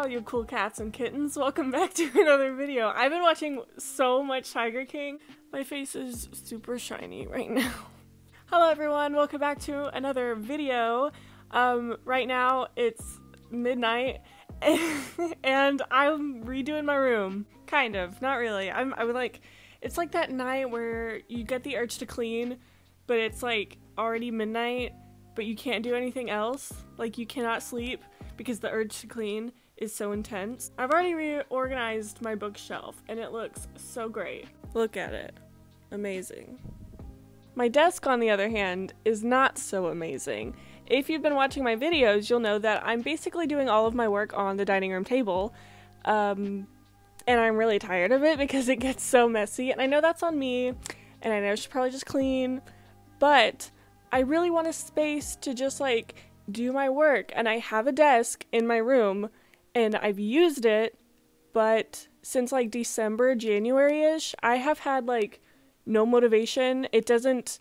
all you cool cats and kittens, welcome back to another video. I've been watching so much Tiger King. My face is super shiny right now. Hello everyone, welcome back to another video. Right now it's midnight and I'm redoing my room. Kind of, not really. It's like that night where you get the urge to clean, but it's like already midnight, but you can't do anything else. Like you cannot sleep because the urge to clean is so intense. I've already reorganized my bookshelf and it looks so great. Look at it. Amazing. My desk, on the other hand, is not so amazing. If you've been watching my videos, you'll know that I'm basically doing all of my work on the dining room table. And I'm really tired of it because it gets so messy. And I know that's on me, and I know I should probably just clean, but I really want a space to just like do my work. And I have a desk in my room and I've used it, but since like December, January-ish, I have had like no motivation. It doesn't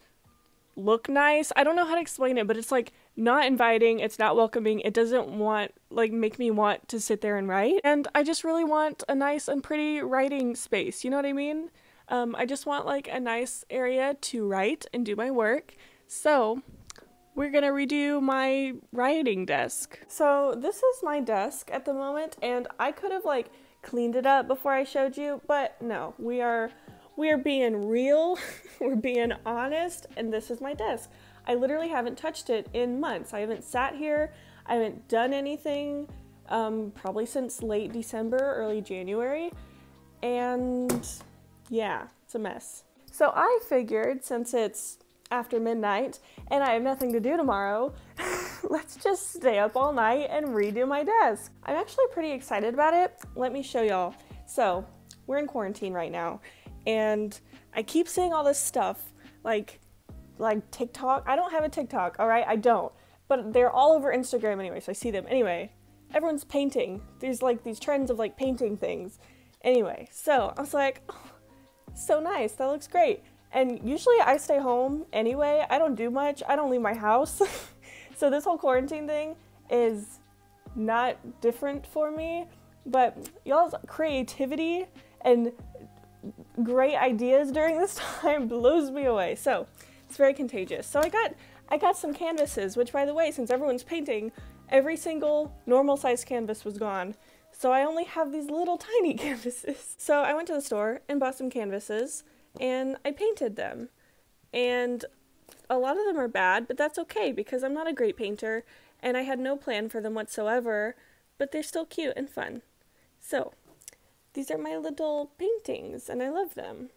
look nice. I don't know how to explain it, but it's like not inviting, it's not welcoming, it doesn't make me want to sit there and write. And I just really want a nice and pretty writing space, you know what I mean? I just want like a nice area to write and do my work. So we're gonna redo my writing desk. So this is my desk at the moment, and I could have like cleaned it up before I showed you, but no, we are being real, we're being honest, and this is my desk. I literally haven't touched it in months. I haven't sat here, I haven't done anything, probably since late December, early January, and yeah, it's a mess. So I figured, since it's after midnight and I have nothing to do tomorrow, let's just stay up all night and redo my desk. I'm actually pretty excited about it. Let me show y'all. So we're in quarantine right now, and I keep seeing all this stuff like TikTok. I don't have a TikTok, all right? I don't. But they're all over Instagram anyway, so I see them. Anyway, everyone's painting. There's like these trends of like painting things. Anyway, so I was like, oh, so nice. That looks great. And usually I stay home anyway. I don't do much. I don't leave my house. So this whole quarantine thing is not different for me. But y'all's creativity and great ideas during this time blows me away. So it's very contagious. So I got some canvases, which, by the way, since everyone's painting, every single normal size canvas was gone. So I only have these little tiny canvases. So I went to the store and bought some canvases and I painted them. And a lot of them are bad, but that's okay because I'm not a great painter and I had no plan for them whatsoever, but they're still cute and fun. So these are my little paintings and I love them.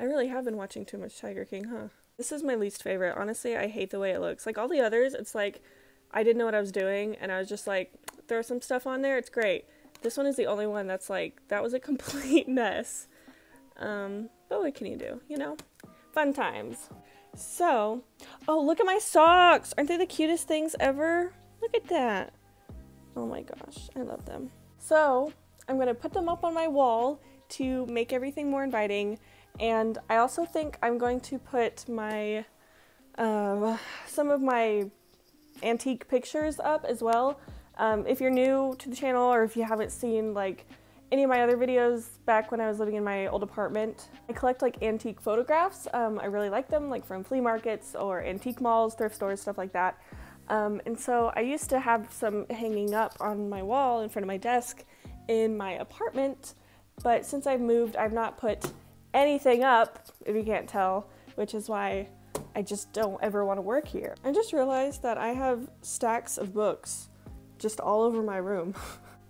I really have been watching too much Tiger King, huh? This is my least favorite. Honestly, I hate the way it looks. Like all the others, it's like I didn't know what I was doing and I was just like, throw some stuff on there, it's great. This one is the only one that's like, that was a complete mess. But what can you do, you know? Fun times. So, oh, look at my socks! Aren't they the cutest things ever? Look at that. Oh my gosh, I love them. So, I'm gonna put them up on my wall to make everything more inviting, and I also think I'm going to put my, some of my antique pictures up as well. If you're new to the channel or if you haven't seen like any of my other videos back when I was living in my old apartment, I collect like antique photographs. I really like them, like from flea markets or antique malls, thrift stores, stuff like that. And so I used to have some hanging up on my wall in front of my desk in my apartment, but since I've moved, I've not put anything up, if you can't tell, which is why I just don't ever want to work here. I just realized that I have stacks of books just all over my room.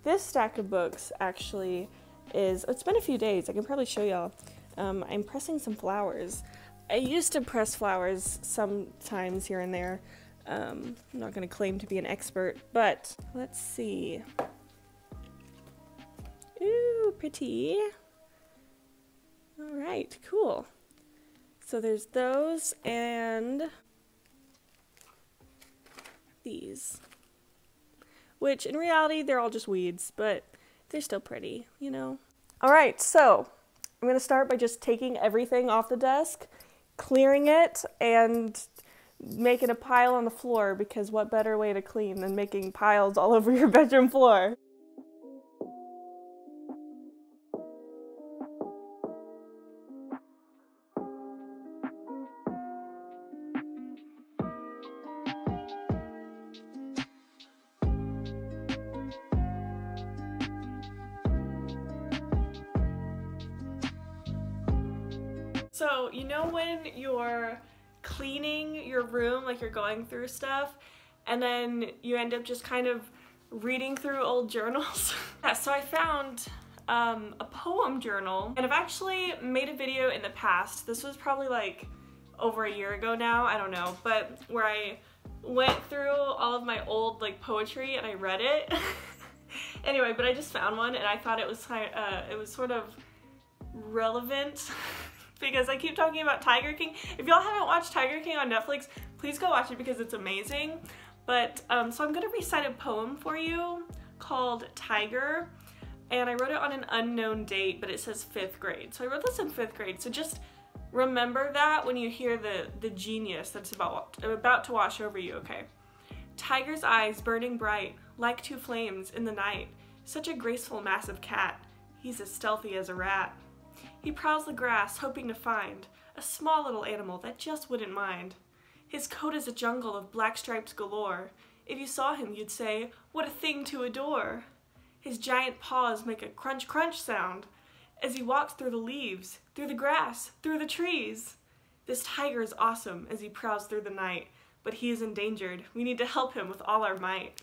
This stack of books actually it's been a few days, I can probably show y'all. I'm pressing some flowers. I used to press flowers sometimes here and there. I'm not gonna claim to be an expert, but let's see. Ooh, pretty. All right, cool. So there's those and these. Which in reality, they're all just weeds, but they're still pretty, you know? All right, so I'm gonna start by just taking everything off the desk, clearing it, and making a pile on the floor, because what better way to clean than making piles all over your bedroom floor? So, you know when you're cleaning your room, like you're going through stuff, and then you end up just kind of reading through old journals? Yeah, so I found a poem journal, and I've actually made a video in the past. This was probably like over a year ago now, I don't know, but where I went through all of my old like poetry and I read it. Anyway, but I just found one and I thought it was sort of relevant because I keep talking about Tiger King. If y'all haven't watched Tiger King on Netflix, please go watch it because it's amazing. But so I'm gonna recite a poem for you called Tiger, and I wrote it on an unknown date, but it says 5th grade. So I wrote this in 5th grade, so just remember that when you hear the genius that's about to wash over you, okay? Tiger's eyes burning bright, like two flames in the night. Such a graceful, massive cat. He's as stealthy as a rat. He prowls the grass, hoping to find a small little animal that just wouldn't mind. His coat is a jungle of black stripes galore. If you saw him, you'd say, what a thing to adore. His giant paws make a crunch crunch sound as he walks through the leaves, through the grass, through the trees. This tiger is awesome as he prowls through the night, but he is endangered. We need to help him with all our might.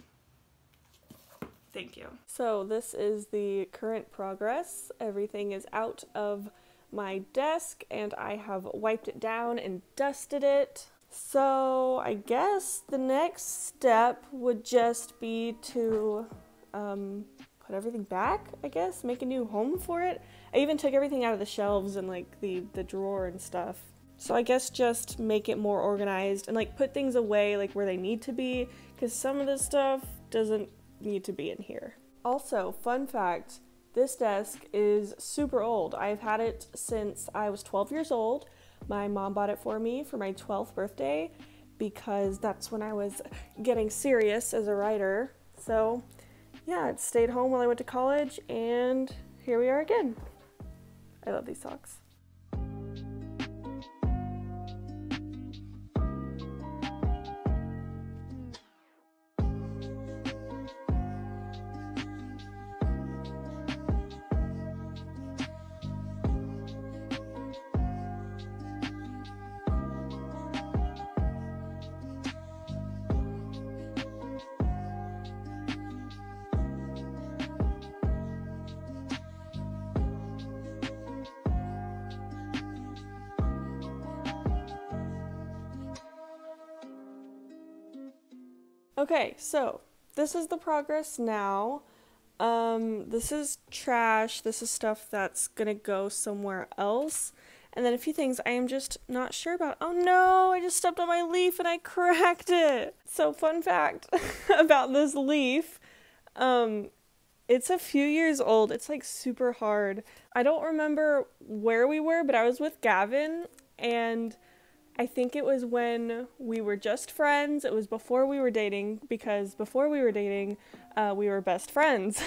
Thank you. So this is the current progress. Everything is out of my desk and I have wiped it down and dusted it. So I guess the next step would just be to put everything back, I guess, make a new home for it. I even took everything out of the shelves and like the drawer and stuff. So I guess just make it more organized and like put things away like where they need to be, because some of this stuff doesn't need to be in here. Also, fun fact, this desk is super old. I've had it since I was 12 years old. My mom bought it for me for my 12th birthday because that's when I was getting serious as a writer. So yeah, it stayed home while I went to college and here we are again. I love these socks. Okay, so this is the progress now. This is trash. This is stuff that's gonna go somewhere else. And then a few things I am just not sure about. Oh no, I just stepped on my leaf and I cracked it. So fun fact about this leaf, it's a few years old. It's like super hard. I don't remember where we were, but I was with Gavin and I think it was when we were just friends. It was before we were dating, because before we were dating, we were best friends.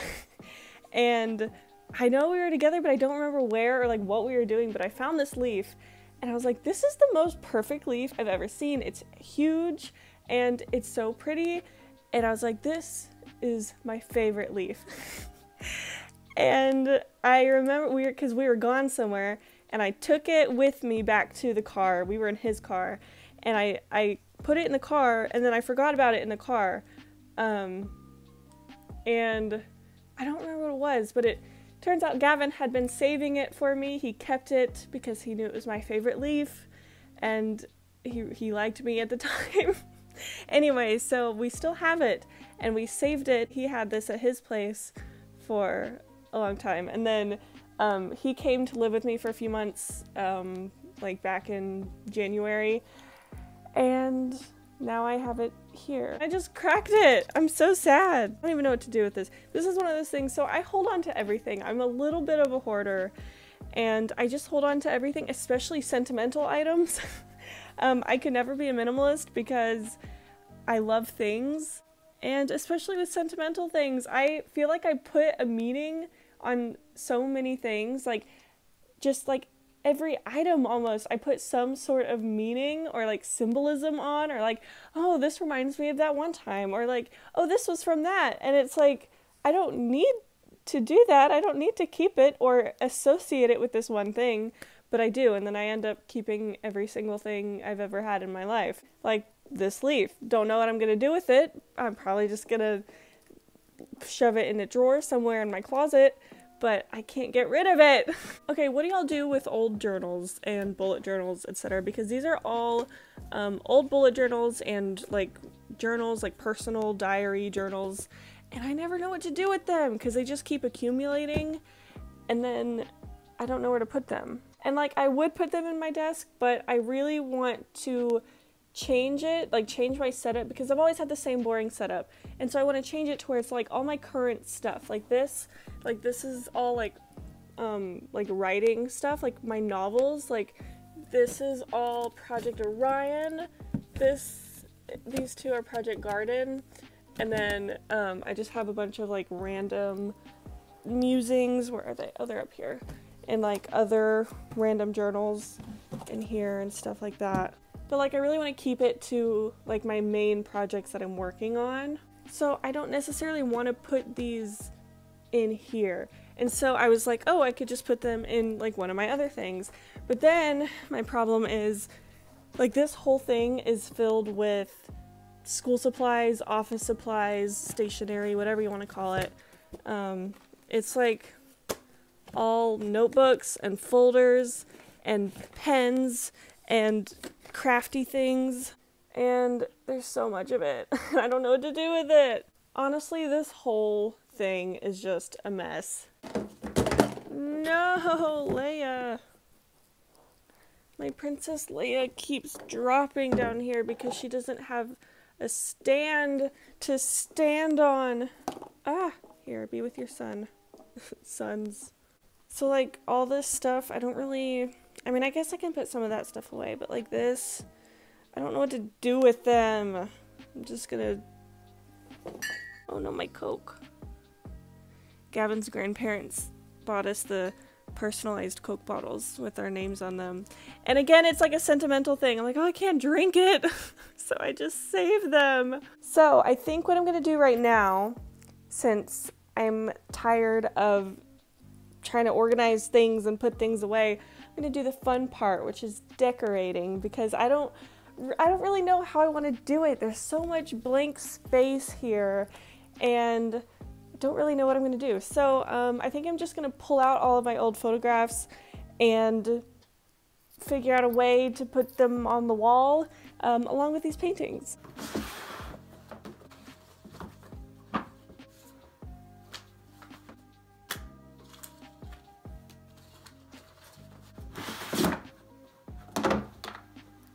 And I know we were together, but I don't remember where or like what we were doing, but I found this leaf and I was like, this is the most perfect leaf I've ever seen. It's huge and it's so pretty. And I was like, this is my favorite leaf. And I remember because we were gone somewhere, and I took it with me back to the car. We were in his car, and I put it in the car, and then I forgot about it in the car. And I don't remember what it was, but it turns out Gavin had been saving it for me. He kept it because he knew it was my favorite leaf, and he liked me at the time. Anyway, so we still have it, and we saved it. He had this at his place for a long time, and then he came to live with me for a few months, like back in January, and now I have it here. I just cracked it. I'm so sad. I don't even know what to do with this. This is one of those things, so I hold on to everything. I'm a little bit of a hoarder, and I just hold on to everything, especially sentimental items. I could never be a minimalist because I love things, and especially with sentimental things, I feel like I put a meaning on so many things, like just like every item almost I put some sort of meaning or like symbolism on, or like, oh, this reminds me of that one time, or like, oh, this was from that. And it's like, I don't need to do that. I don't need to keep it or associate it with this one thing, but I do, and then I end up keeping every single thing I've ever had in my life. Like this leaf. Don't know what I'm gonna do with it. I'm probably just gonna shove it in a drawer somewhere in my closet, but I can't get rid of it. Okay, what do y'all do with old journals and bullet journals, etc.? Because these are all old bullet journals and like journals, like personal diary journals, and I never know what to do with them because they just keep accumulating, and then I don't know where to put them. And like I would put them in my desk, but I really want to change it, like change my setup, because I've always had the same boring setup, and so I want to change it to where it's like all my current stuff, like this is all like writing stuff, like my novels, like this is all Project Orion, these two are Project Garden, and then I just have a bunch of like random musings. Where are they? Oh, they're up here. And like other random journals in here and stuff like that. But like I really want to keep it to like my main projects that I'm working on. So I don't necessarily want to put these in here. And so I was like, oh, I could just put them in like one of my other things. But then my problem is like this whole thing is filled with school supplies, office supplies, stationery, whatever you want to call it. It's like all notebooks and folders and pens and crafty things, and there's so much of it. I don't know what to do with it. Honestly, this whole thing is just a mess. No, Leia. My Princess Leia keeps dropping down here because she doesn't have a stand to stand on. Ah, here, be with your son. Sons. So like all this stuff, I mean, I guess I can put some of that stuff away, but like this, I don't know what to do with them. I'm just gonna, oh no, my Coke. Gavin's grandparents bought us the personalized Coke bottles with our names on them. And again, it's like a sentimental thing. I'm like, oh, I can't drink it. So I just save them. So I think what I'm gonna do right now, since I'm tired of trying to organize things and put things away, I'm gonna do the fun part, which is decorating, because I don't really know how I want to do it. There's so much blank space here, and I don't really know what I'm gonna do. So I think I'm just gonna pull out all of my old photographs and figure out a way to put them on the wall along with these paintings.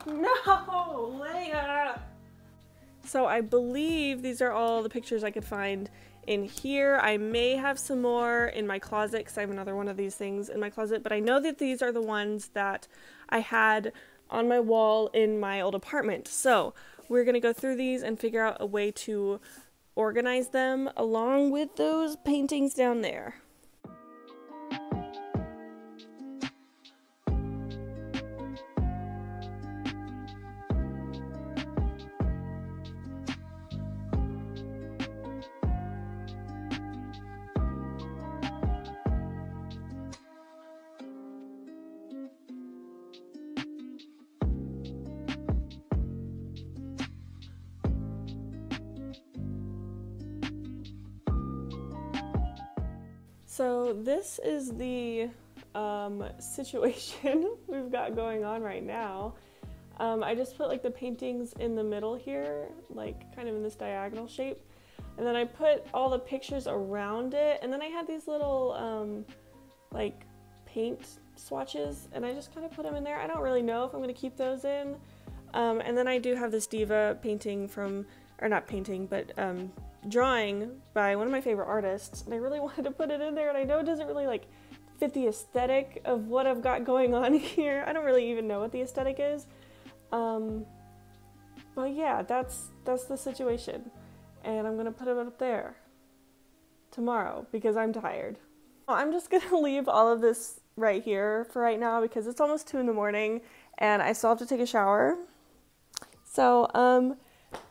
No, Leia! So I believe these are all the pictures I could find in here. I may have some more in my closet because I have another one of these things in my closet, but I know that these are the ones that I had on my wall in my old apartment. So we're gonna go through these and figure out a way to organize them along with those paintings down there. So this is the situation we've got going on right now. I just put like the paintings in the middle here, like kind of in this diagonal shape. And then I put all the pictures around it. And then I had these little like paint swatches, and I just kind of put them in there. I don't really know if I'm going to keep those in. And then I do have this diva painting from, or not painting, but drawing by one of my favorite artists, and I really wanted to put it in there, and I know it doesn't really like fit the aesthetic of what I've got going on here. I don't really even know what the aesthetic is. But yeah, that's the situation. And I'm gonna put it up there tomorrow because I'm tired. I'm just gonna leave all of this right here for right now because it's almost 2 in the morning and I still have to take a shower. So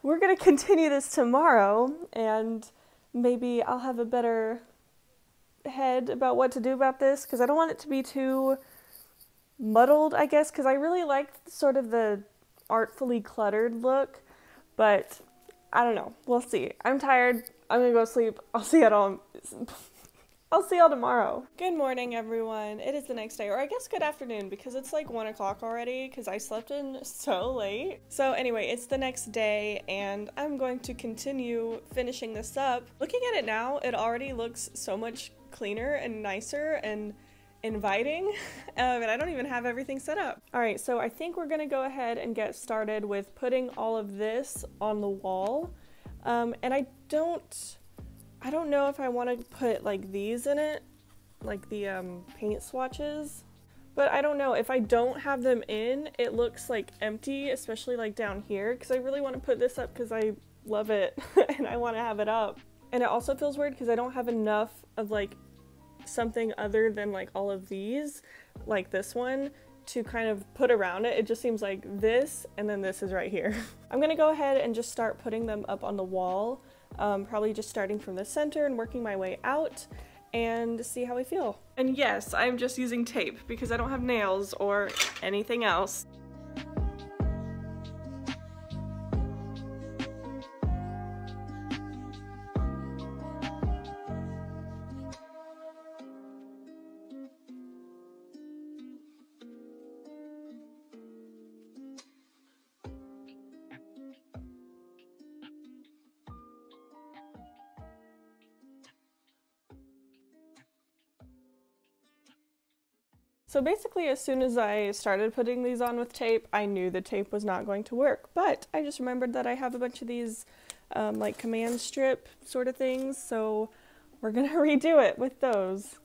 we're gonna continue this tomorrow, and maybe I'll have a better head about what to do about this because I don't want it to be too muddled, I guess, because I really like sort of the artfully cluttered look, but I don't know. We'll see. I'm tired. I'm gonna go sleep. I'll see y'all tomorrow. Good morning, everyone. It is the next day, or I guess good afternoon, because it's like 1 o'clock already, because I slept in so late. So anyway, it's the next day, and I'm going to continue finishing this up. Looking at it now, it already looks so much cleaner and nicer and inviting, and I don't even have everything set up. All right, so I think we're gonna go ahead and get started with putting all of this on the wall, and I don't know if I want to put like these in it, like the paint swatches, but I don't know. If I don't have them in, it looks like empty, especially like down here, because I really want to put this up because I love it and I want to have it up. And it also feels weird because I don't have enough of like something other than like all of these, like this one, to kind of put around it. It just seems like this, and then this is right here. I'm gonna go ahead and just start putting them up on the wall. Probably just starting from the center and working my way out and see how I feel. And yes, I'm just using tape because I don't have nails or anything else. So basically, as soon as I started putting these on with tape, I knew the tape was not going to work, but I just remembered that I have a bunch of these like command strip sort of things, so we're gonna redo it with those.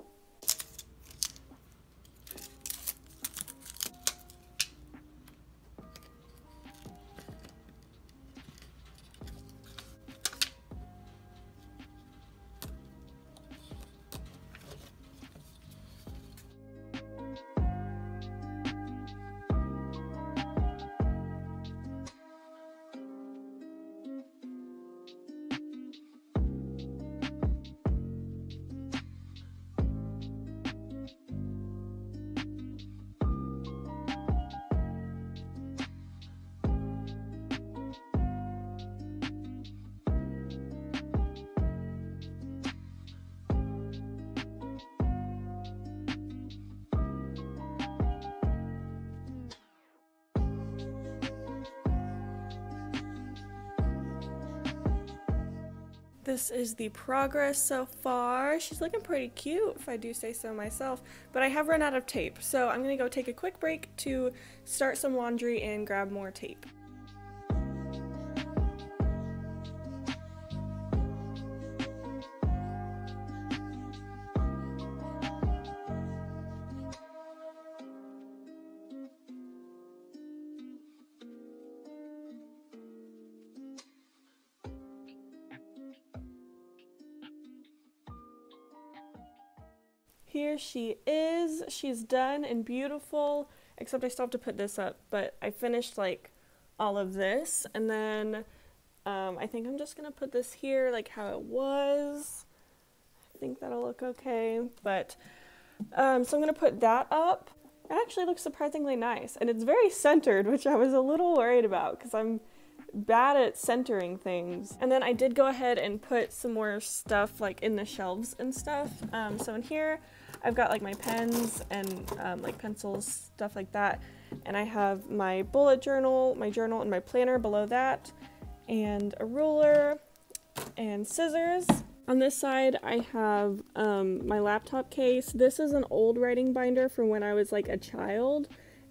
This is the progress so far. She's looking pretty cute, if I do say so myself, but I have run out of tape, so I'm gonna go take a quick break to start some laundry and grab more tape. Here she is. She's done and beautiful, except I still have to put this up, but I finished like all of this, and then I think I'm just gonna put this here like how it was. I think that'll look okay, but so I'm gonna put that up. It actually looks surprisingly nice, and it's very centered, which I was a little worried about because I'm bad at centering things. And then I did go ahead and put some more stuff like in the shelves and stuff. So in here I've got like my pens and like pencils, stuff like that, and I have my bullet journal, my journal, and my planner below that, and a ruler and scissors. On this side I have my laptop case. This is an old writing binder from when I was like a child,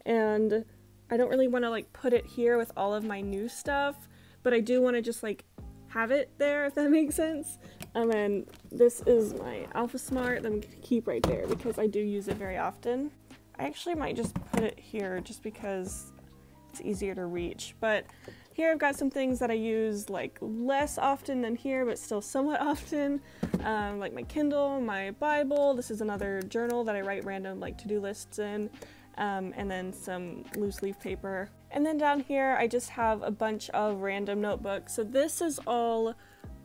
and I don't really want to like put it here with all of my new stuff, but I do want to just like have it there, if that makes sense. And then this is my Alpha Smart that I'm gonna keep right there because I do use it very often. I actually might just put it here just because it's easier to reach, but here I've got some things that I use like less often than here, but still somewhat often, like my Kindle, my Bible. This is another journal that I write random like to-do lists in, and then some loose leaf paper. And then down here I just have a bunch of random notebooks. So this is all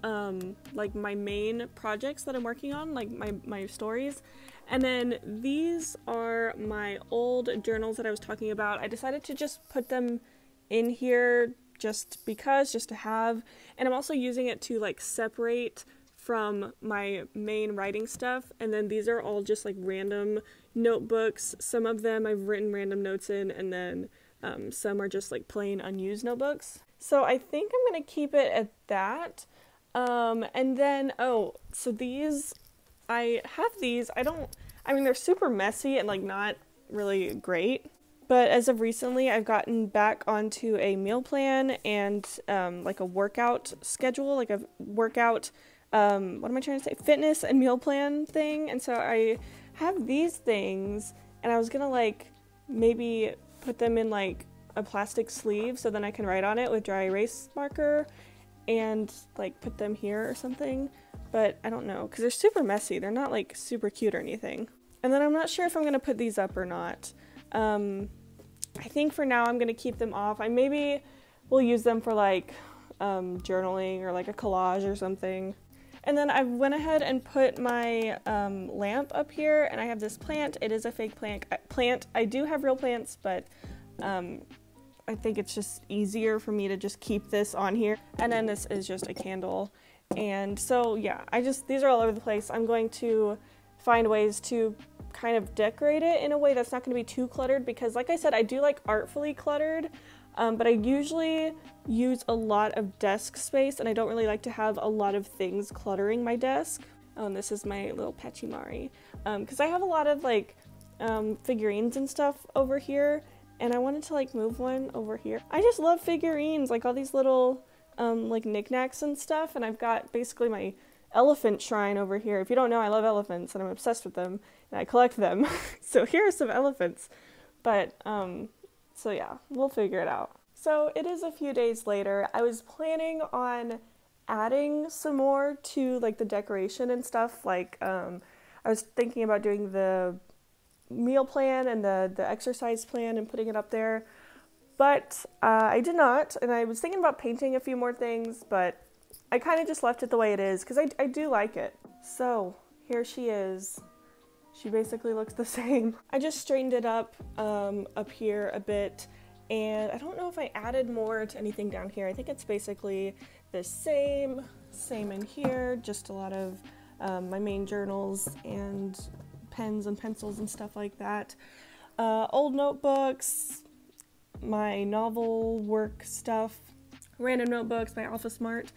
like my main projects that I'm working on, like my stories. And then these are my old journals that I was talking about. I decided to just put them in here just because, just to have. And I'm also using it to like separate from my main writing stuff. And then these are all just like random notebooks. Some of them I've written random notes in, and then some are just like plain unused notebooks. So I think I'm gonna keep it at that. And then, oh, so these, I have these, I mean, they're super messy and like not really great, but as of recently, I've gotten back onto a meal plan and, like a workout schedule, like a workout, what am I trying to say? Fitness and meal plan thing. And so I have these things, and I was gonna like maybe put them in like a plastic sleeve so then I can write on it with dry erase marker and like put them here or something, but I don't know because they're super messy. They're not like super cute or anything. And then I'm not sure if I'm gonna put these up or not. I think for now I'm gonna keep them off. I maybe will use them for like journaling or like a collage or something. And then I went ahead and put my lamp up here, and I have this plant. It is a fake plant. I do have real plants, but I think it's just easier for me to just keep this on here. And then this is just a candle. And so yeah, these are all over the place. I'm going to find ways to kind of decorate it in a way that's not going to be too cluttered, because like I said, I do like artfully cluttered, but I usually use a lot of desk space, and I don't really like to have a lot of things cluttering my desk. Oh, and this is my little Pachymari, because I have a lot of like figurines and stuff over here, and I wanted to like move one over here. I just love figurines, like all these little like knickknacks and stuff, and I've got basically my elephant shrine over here. If you don't know, I love elephants and I'm obsessed with them and I collect them. So here are some elephants. But so yeah, we'll figure it out. So it is a few days later. I was planning on adding some more to like the decoration and stuff. Like I was thinking about doing the meal plan and the exercise plan and putting it up there, but I did not. And I was thinking about painting a few more things, but I kind of just left it the way it is because I do like it. So here she is. She basically looks the same. I just straightened it up here a bit, and I don't know if I added more to anything down here. I think it's basically the same in here, just a lot of my main journals and pens and pencils and stuff like that. Old notebooks, my novel work stuff, random notebooks, my AlphaSmart,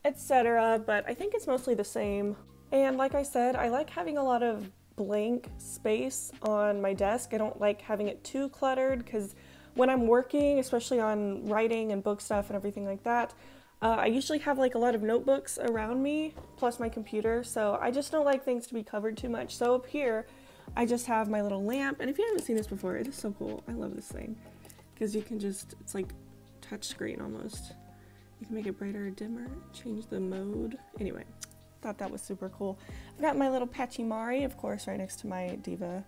etc. But I think it's mostly the same. And like I said, I like having a lot of blank space on my desk. I don't like having it too cluttered because when I'm working, especially on writing and book stuff and everything like that, I usually have like a lot of notebooks around me plus my computer, so I just don't like things to be covered too much. So up here I just have my little lamp, and if you haven't seen this before, it is so cool. I love this thing because you can just, it's like touch screen almost. You can make it brighter or dimmer, change the mode. Anyway, thought that was super cool. I've got my little Pachymari, of course, right next to my Diva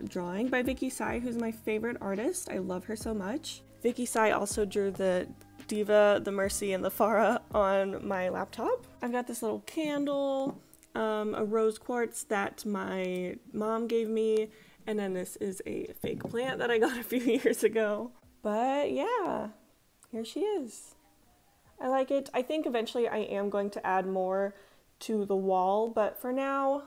drawing by Vicky Tsai, who's my favorite artist. I love her so much. Vicky Tsai also drew the Diva, the Mercy, and the Farah on my laptop. I've got this little candle, a rose quartz that my mom gave me, and then this is a fake plant that I got a few years ago. But yeah, here she is. I like it. I think eventually I am going to add more to the wall, but for now,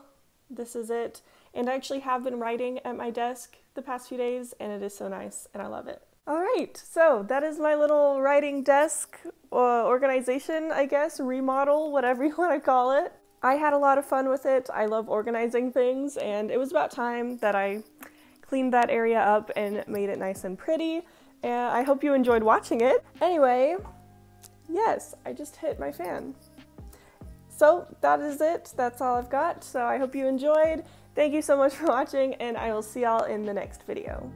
this is it. And I actually have been writing at my desk the past few days, and it is so nice, and I love it. Alright, so that is my little writing desk organization, I guess, remodel, whatever you want to call it. I had a lot of fun with it. I love organizing things, and it was about time that I cleaned that area up and made it nice and pretty. And I hope you enjoyed watching it. Anyway, yes, I just hit my fan. So that is it. That's all I've got. So I hope you enjoyed. Thank you so much for watching, and I will see y'all in the next video.